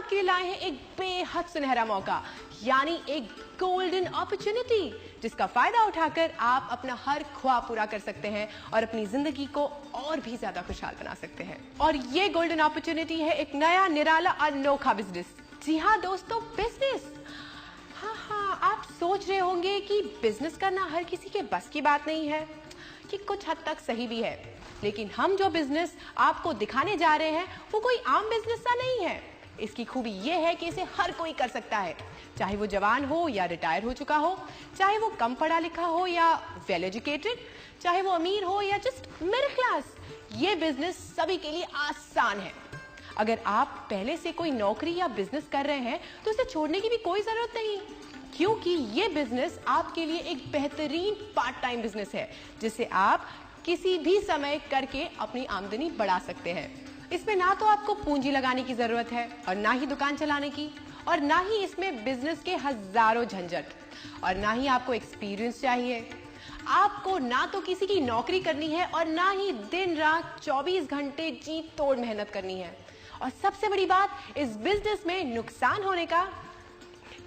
आपके लिए लाए हैं एक बेहद सुनहरा मौका, यानी एक गोल्डन अपॉर्चुनिटी, जिसका फायदा उठाकर आप अपना हर ख्वाब पूरा कर सकते हैं और अपनी जिंदगी को और भी ज्यादा खुशहाल बना सकते हैं। और ये गोल्डन अपॉर्चुनिटी है एक नया निराला अनोखा बिजनेस। जी हाँ दोस्तों, बिजनेस। हाँ, आप सोच रहे होंगे कि बिजनेस करना हर किसी के बस की बात नहीं है, कि कुछ हद तक सही भी है, लेकिन हम जो बिजनेस आपको दिखाने जा रहे हैं वो कोई आम बिजनेस सा नहीं है। इसकी खूबी ये है कि इसे हर कोई कर सकता है, चाहे वो जवान हो या रिटायर हो चुका हो, चाहे वो कम पढ़ा लिखा हो या वेल एजुकेटेड, चाहे वो अमीर हो या जस्ट मिडिल क्लास। ये बिजनेस सभी के लिए आसान है। अगर आप पहले से कोई नौकरी या बिजनेस कर रहे हैं तो इसे छोड़ने की भी कोई जरूरत नहीं, क्योंकि ये बिजनेस आपके लिए एक बेहतरीन पार्ट टाइम बिजनेस है, जिसे आप किसी भी समय करके अपनी आमदनी बढ़ा सकते हैं। इसमें ना तो आपको पूंजी लगाने की जरूरत है और ना ही दुकान चलाने की, और ना ही इसमें बिजनेस के हजारों झंझट, और ना ही आपको एक्सपीरियंस चाहिए। आपको ना तो किसी की नौकरी करनी है और ना ही दिन रात 24 घंटे जी तोड़ मेहनत करनी है। और सबसे बड़ी बात, इस बिजनेस में नुकसान होने का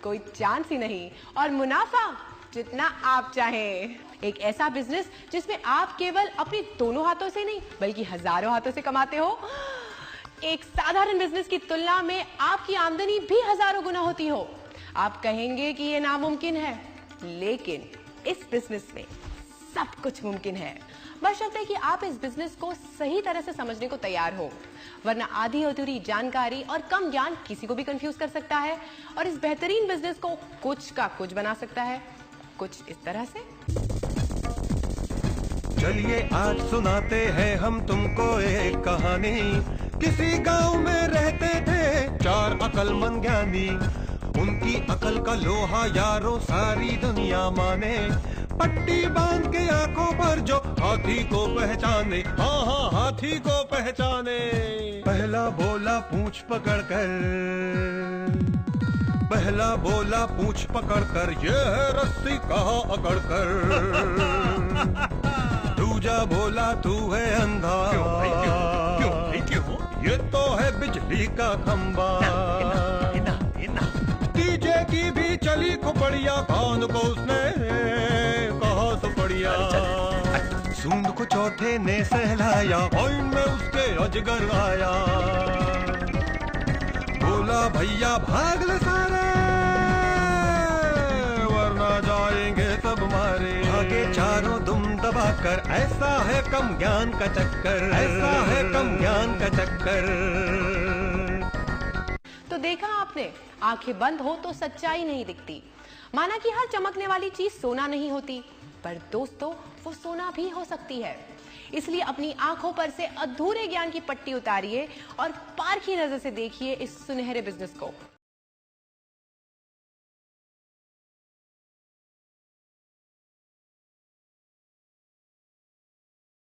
कोई चांस ही नहीं, और मुनाफा जितना आप चाहें। एक ऐसा बिजनेस जिसमें आप केवल अपने दोनों हाथों से नहीं बल्कि हजारों हाथों से कमाते हो। एक साधारण बिजनेस की तुलना में आपकी आमदनी भी हजारों गुना होती हो। आप कहेंगे कि ये नामुमकिन है, लेकिन इस बिजनेस में सब कुछ मुमकिन है, बशर्ते कि आप इस बिजनेस को सही तरह से समझने को तैयार हो, वरना आधी अधूरी जानकारी और कम ज्ञान किसी को भी कंफ्यूज कर सकता है और इस बेहतरीन बिजनेस को कुछ का कुछ बना सकता है, कुछ इस तरह से। चलिए आज सुनाते हैं हम तुमको एक कहानी। किसी गांव में रहते थे 4 अकलमंद ज्ञानी। उनकी अकल का लोहा यारों सारी दुनिया माने। पट्टी बांध के आंखों पर जो हाथी को पहचाने, हाँ हाथी को पहचाने। पहला बोला पूंछ पकड़कर, पहला बोला पूंछ पकड़कर, ये है रस्सी कहाँ अकड़कर। दूजा बोला तू है अंधा, क्यों? ये तो है बिजली का खंबा। तीजे की भी चली खुपड़िया, कान को उसने कहा सुपड़िया। सूंद को चौथे ने सहलाया, पॉइंट में उसके अजगर आया। बोला भैया भाग ले सारे, वरना जाएंगे सब मारे। भागे चारों दुम दबाकर, ऐसा है कम ज्ञान का चक्कर, ऐसा है कम ज्ञान का चक्कर। तो देखा आपने, आंखें बंद हो तो सच्चाई नहीं दिखती। माना कि हर चमकने वाली चीज सोना नहीं होती, पर दोस्तों वो सोना भी हो सकती है। इसलिए अपनी आंखों पर से अधूरे ज्ञान की पट्टी उतारिए और पारखी नजर से देखिए इस सुनहरे बिजनेस को।